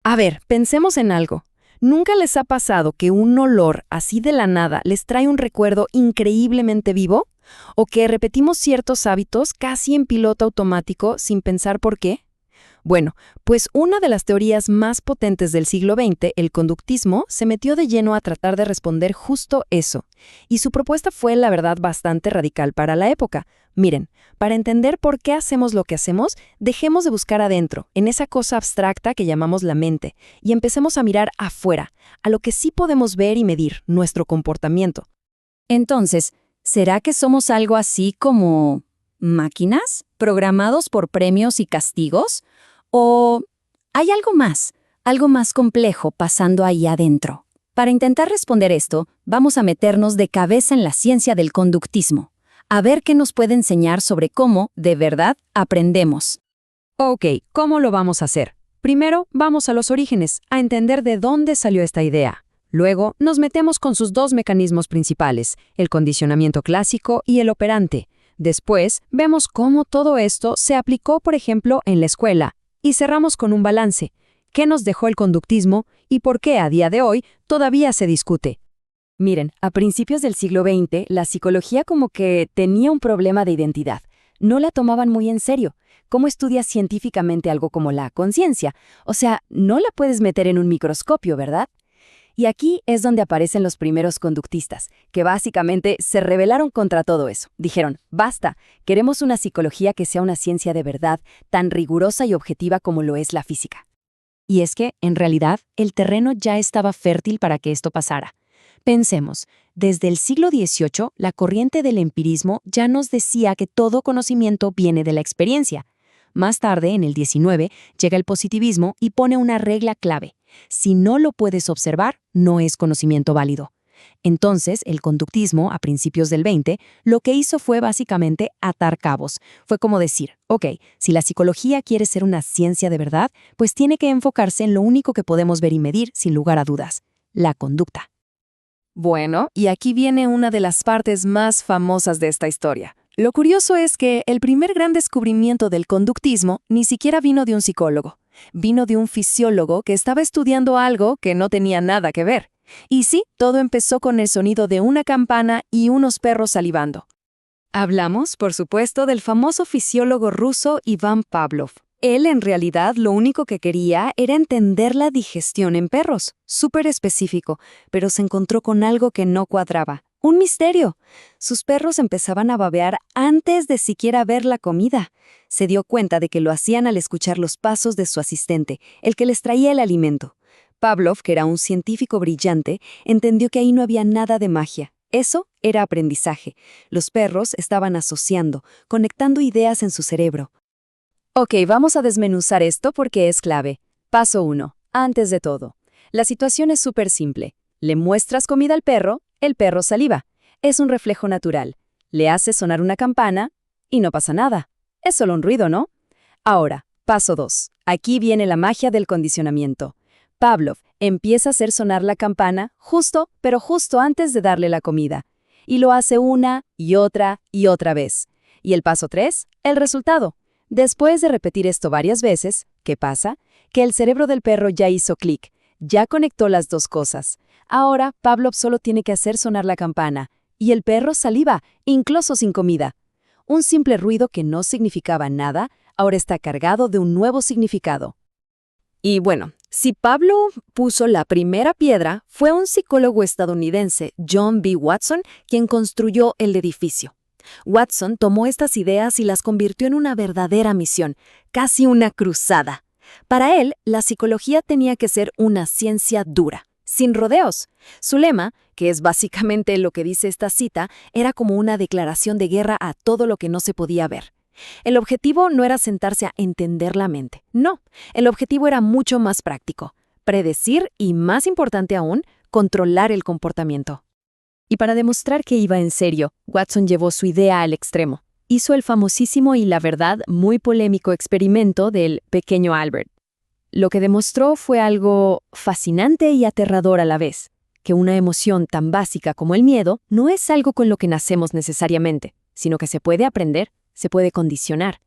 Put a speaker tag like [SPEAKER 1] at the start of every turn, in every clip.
[SPEAKER 1] A ver, pensemos en algo. ¿Nunca les ha pasado que un olor así de la nada les trae un recuerdo increíblemente vivo? ¿O que repetimos ciertos hábitos casi en piloto automático sin pensar por qué? Bueno, pues una de las teorías más potentes del siglo XX, el conductismo, se metió de lleno a tratar de responder justo eso. Y su propuesta fue, la verdad, bastante radical para la época. Miren, para entender por qué hacemos lo que hacemos, dejemos de buscar adentro, en esa cosa abstracta que llamamos la mente, y empecemos a mirar afuera, a lo que sí podemos ver y medir, nuestro comportamiento.
[SPEAKER 2] Entonces, ¿será que somos algo así como máquinas, programados por premios y castigos? ¿O hay algo más complejo pasando ahí adentro? Para intentar responder esto, vamos a meternos de cabeza en la ciencia del conductismo, a ver qué nos puede enseñar sobre cómo, de verdad, aprendemos.
[SPEAKER 1] Ok, ¿cómo lo vamos a hacer? Primero, vamos a los orígenes, a entender de dónde salió esta idea. Luego, nos metemos con sus dos mecanismos principales, el condicionamiento clásico y el operante. Después, vemos cómo todo esto se aplicó, por ejemplo, en la escuela. Y cerramos con un balance. ¿Qué nos dejó el conductismo y por qué a día de hoy todavía se discute?
[SPEAKER 2] Miren, a principios del siglo XX, la psicología como que tenía un problema de identidad. No la tomaban muy en serio. ¿Cómo estudias científicamente algo como la conciencia? O sea, no la puedes meter en un microscopio, ¿verdad? Y aquí es donde aparecen los primeros conductistas, que básicamente se rebelaron contra todo eso. Dijeron, basta, queremos una psicología que sea una ciencia de verdad, tan rigurosa y objetiva como lo es la física. Y es que, en realidad, el terreno ya estaba fértil para que esto pasara. Pensemos, desde el siglo XVIII, la corriente del empirismo ya nos decía que todo conocimiento viene de la experiencia. Más tarde, en el XIX, llega el positivismo y pone una regla clave. Si no lo puedes observar, no es conocimiento válido. Entonces, el conductismo, a principios del XX, lo que hizo fue básicamente atar cabos. Fue como decir, ok, si la psicología quiere ser una ciencia de verdad, pues tiene que enfocarse en lo único que podemos ver y medir, sin lugar a dudas, la conducta.
[SPEAKER 1] Bueno, y aquí viene una de las partes más famosas de esta historia. Lo curioso es que el primer gran descubrimiento del conductismo ni siquiera vino de un psicólogo. Vino de un fisiólogo que estaba estudiando algo que no tenía nada que ver. Y sí, todo empezó con el sonido de una campana y unos perros salivando. Hablamos, por supuesto, del famoso fisiólogo ruso Ivan Pavlov. Él, en realidad, lo único que quería era entender la digestión en perros, súper específico, pero se encontró con algo que no cuadraba. ¡Un misterio! Sus perros empezaban a babear antes de siquiera ver la comida. Se dio cuenta de que lo hacían al escuchar los pasos de su asistente, el que les traía el alimento. Pavlov, que era un científico brillante, entendió que ahí no había nada de magia. Eso era aprendizaje. Los perros estaban asociando, conectando ideas en su cerebro. Ok, vamos a desmenuzar esto porque es clave. Paso 1. Antes de todo. La situación es súper simple. Le muestras comida al perro, el perro saliva. Es un reflejo natural. Le haces sonar una campana y no pasa nada. Es solo un ruido, ¿no? Ahora, paso 2. Aquí viene la magia del condicionamiento. Pavlov empieza a hacer sonar la campana pero justo antes de darle la comida. Y lo hace una y otra vez. Y el paso 3, el resultado. Después de repetir esto varias veces, ¿qué pasa? Que el cerebro del perro ya hizo clic, ya conectó las dos cosas. Ahora, Pavlov solo tiene que hacer sonar la campana, y el perro saliva, incluso sin comida. Un simple ruido que no significaba nada, ahora está cargado de un nuevo significado. Y bueno, si Pavlov puso la primera piedra, fue un psicólogo estadounidense, John B. Watson, quien construyó el edificio. Watson tomó estas ideas y las convirtió en una verdadera misión, casi una cruzada. Para él, la psicología tenía que ser una ciencia dura, sin rodeos. Su lema, que es básicamente lo que dice esta cita, era como una declaración de guerra a todo lo que no se podía ver. El objetivo no era sentarse a entender la mente, no. El objetivo era mucho más práctico, predecir y, más importante aún, controlar el comportamiento. Y para demostrar que iba en serio, Watson llevó su idea al extremo. Hizo el famosísimo y, la verdad, muy polémico experimento del pequeño Albert. Lo que demostró fue algo fascinante y aterrador a la vez, que una emoción tan básica como el miedo no es algo con lo que nacemos necesariamente, sino que se puede aprender, se puede condicionar.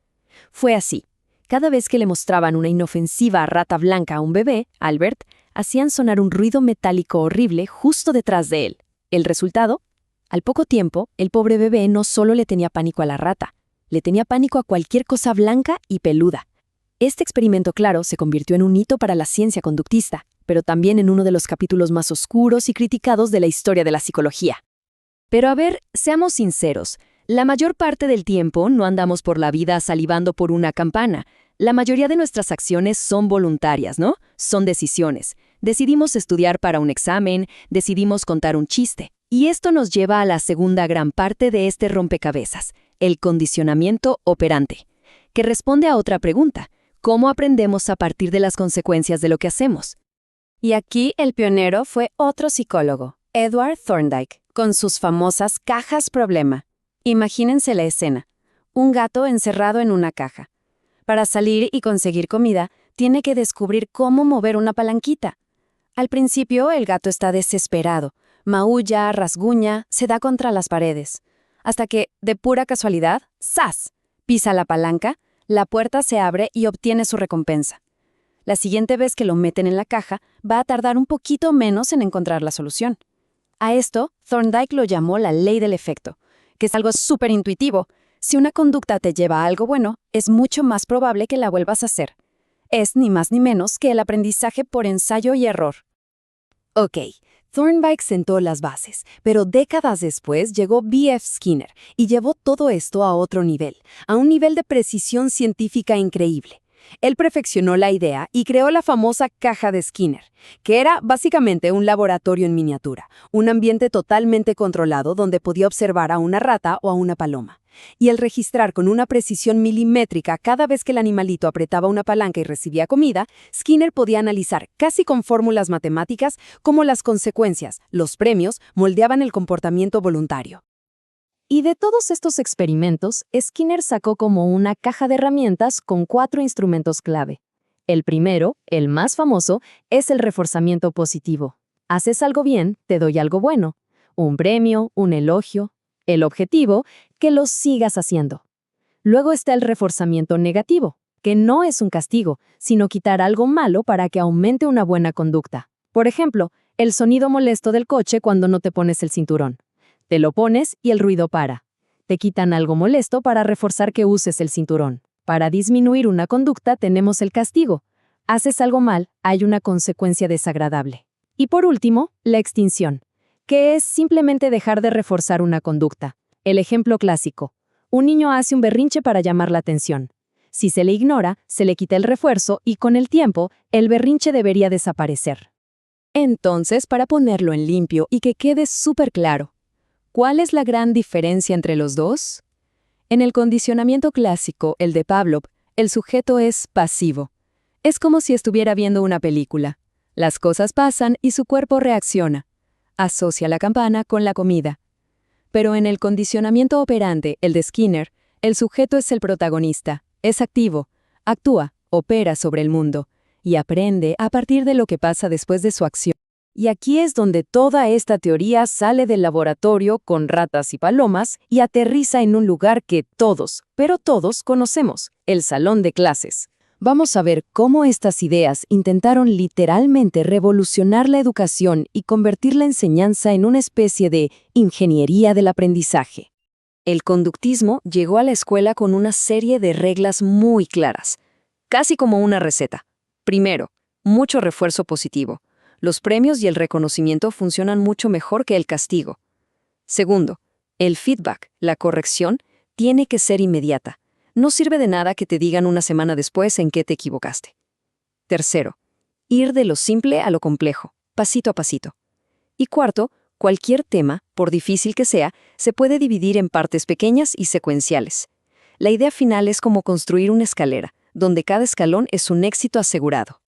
[SPEAKER 1] Fue así.
[SPEAKER 2] Cada vez que le mostraban una inofensiva rata blanca a un bebé, Albert, hacían sonar un ruido metálico horrible justo detrás de él. ¿El resultado? Al poco tiempo, el pobre bebé no solo le tenía pánico a la rata, le tenía pánico a cualquier cosa blanca y peluda. Este experimento, claro, se convirtió en un hito para la ciencia conductista, pero también en uno de los capítulos más oscuros y criticados de la historia de la psicología. Pero a ver, seamos sinceros, la mayor parte del tiempo no andamos por la vida salivando por una campana. La mayoría de nuestras acciones son voluntarias, ¿no? Son decisiones. Decidimos estudiar para un examen, decidimos contar un chiste. Y esto nos lleva a la segunda gran parte de este rompecabezas, el condicionamiento operante, que responde a otra pregunta: ¿cómo aprendemos a partir de las consecuencias de lo que hacemos? Y aquí el pionero fue otro psicólogo, Edward Thorndike, con sus famosas cajas problema. Imagínense la escena: un gato encerrado en una caja. Para salir y conseguir comida, tiene que descubrir cómo mover una palanquita. Al principio, el gato está desesperado. Maulla, rasguña, se da contra las paredes. Hasta que, de pura casualidad, ¡zas!, pisa la palanca, la puerta se abre y obtiene su recompensa. La siguiente vez que lo meten en la caja, va a tardar un poquito menos en encontrar la solución. A esto, Thorndike lo llamó la ley del efecto, que es algo súper intuitivo. Si una conducta te lleva a algo bueno, es mucho más probable que la vuelvas a hacer. Es ni más ni menos que el aprendizaje por ensayo y error. Ok, Thorndike sentó las bases, pero décadas después llegó B.F. Skinner y llevó todo esto a otro nivel, a un nivel de precisión científica increíble. Él perfeccionó la idea y creó la famosa caja de Skinner, que era básicamente un laboratorio en miniatura, un ambiente totalmente controlado donde podía observar a una rata o a una paloma. Y al registrar con una precisión milimétrica cada vez que el animalito apretaba una palanca y recibía comida, Skinner podía analizar, casi con fórmulas matemáticas, cómo las consecuencias, los premios, moldeaban el comportamiento voluntario. Y de todos estos experimentos, Skinner sacó como una caja de herramientas con 4 instrumentos clave. El primero, el más famoso, es el reforzamiento positivo. Haces algo bien, te doy algo bueno. Un premio, un elogio. El objetivo, que lo sigas haciendo. Luego está el reforzamiento negativo, que no es un castigo, sino quitar algo malo para que aumente una buena conducta. Por ejemplo, el sonido molesto del coche cuando no te pones el cinturón. Te lo pones y el ruido para. Te quitan algo molesto para reforzar que uses el cinturón. Para disminuir una conducta tenemos el castigo. Haces algo mal, hay una consecuencia desagradable. Y por último, la extinción, que es simplemente dejar de reforzar una conducta. El ejemplo clásico: un niño hace un berrinche para llamar la atención. Si se le ignora, se le quita el refuerzo y con el tiempo, el berrinche debería desaparecer. Entonces, para ponerlo en limpio y que quede súper claro, ¿cuál es la gran diferencia entre los dos? En el condicionamiento clásico, el de Pavlov, el sujeto es pasivo. Es como si estuviera viendo una película. Las cosas pasan y su cuerpo reacciona. Asocia la campana con la comida. Pero en el condicionamiento operante, el de Skinner, el sujeto es el protagonista, es activo, actúa, opera sobre el mundo y aprende a partir de lo que pasa después de su acción. Y aquí es donde toda esta teoría sale del laboratorio con ratas y palomas y aterriza en un lugar que todos, pero todos conocemos, el salón de clases. Vamos a ver cómo estas ideas intentaron literalmente revolucionar la educación y convertir la enseñanza en una especie de ingeniería del aprendizaje. El conductismo llegó a la escuela con una serie de reglas muy claras, casi como una receta. Primero, mucho refuerzo positivo. Los premios y el reconocimiento funcionan mucho mejor que el castigo. Segundo, el feedback, la corrección, tiene que ser inmediata. No sirve de nada que te digan una semana después en qué te equivocaste. Tercero, ir de lo simple a lo complejo, pasito a pasito. Y cuarto, cualquier tema, por difícil que sea, se puede dividir en partes pequeñas y secuenciales. La idea final es como construir una escalera, donde cada escalón es un éxito asegurado.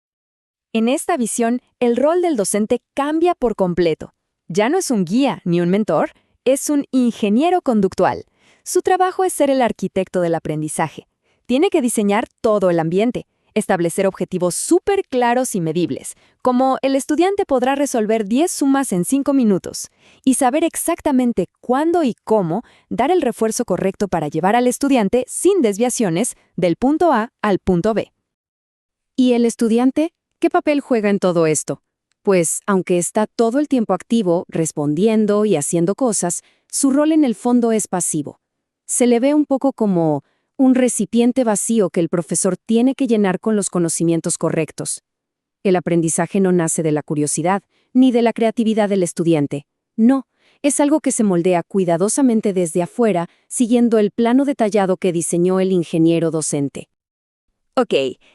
[SPEAKER 2] En esta visión, el rol del docente cambia por completo. Ya no es un guía ni un mentor, es un ingeniero conductual. Su trabajo es ser el arquitecto del aprendizaje. Tiene que diseñar todo el ambiente, Establecer objetivos súper claros y medibles, como el estudiante podrá resolver 10 sumas en 5 minutos, y saber exactamente cuándo y cómo dar el refuerzo correcto para llevar al estudiante sin desviaciones del punto A al punto B. ¿Y el estudiante? ¿Qué papel juega en todo esto? Pues, aunque está todo el tiempo activo, respondiendo y haciendo cosas, su rol en el fondo es pasivo. Se le ve un poco como un recipiente vacío que el profesor tiene que llenar con los conocimientos correctos. El aprendizaje no nace de la curiosidad, ni de la creatividad del estudiante. No, es algo que se moldea cuidadosamente desde afuera, siguiendo el plano detallado que diseñó el ingeniero docente. Ok,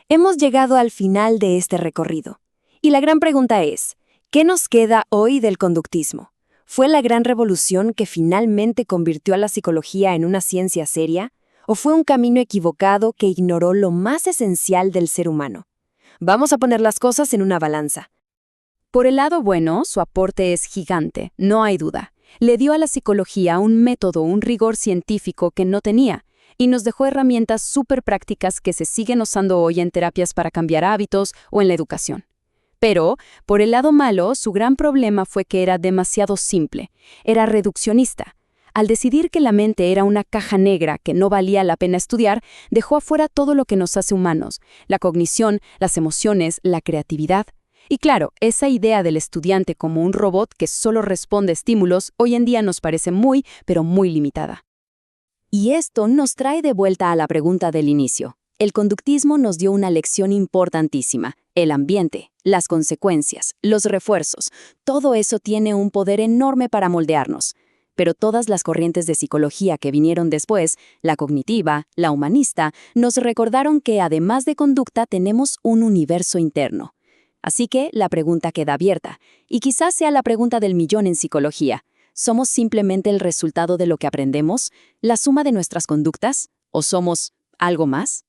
[SPEAKER 2] hemos llegado al final de este recorrido. Y la gran pregunta es, ¿qué nos queda hoy del conductismo? ¿Fue la gran revolución que finalmente convirtió a la psicología en una ciencia seria? ¿O fue un camino equivocado que ignoró lo más esencial del ser humano? Vamos a poner las cosas en una balanza. Por el lado bueno, su aporte es gigante, no hay duda. Le dio a la psicología un método, un rigor científico que no tenía, y nos dejó herramientas súper prácticas que se siguen usando hoy en terapias para cambiar hábitos o en la educación. Pero, por el lado malo, su gran problema fue que era demasiado simple, era reduccionista. Al decidir que la mente era una caja negra que no valía la pena estudiar, dejó afuera todo lo que nos hace humanos, la cognición, las emociones, la creatividad. Y claro, esa idea del estudiante como un robot que solo responde a estímulos hoy en día nos parece muy, pero muy limitada. Y esto nos trae de vuelta a la pregunta del inicio. El conductismo nos dio una lección importantísima. El ambiente, las consecuencias, los refuerzos, todo eso tiene un poder enorme para moldearnos. Pero todas las corrientes de psicología que vinieron después, la cognitiva, la humanista, nos recordaron que además de conducta tenemos un universo interno. Así que la pregunta queda abierta, y quizás sea la pregunta del millón en psicología. ¿Somos simplemente el resultado de lo que aprendemos, la suma de nuestras conductas, o somos algo más?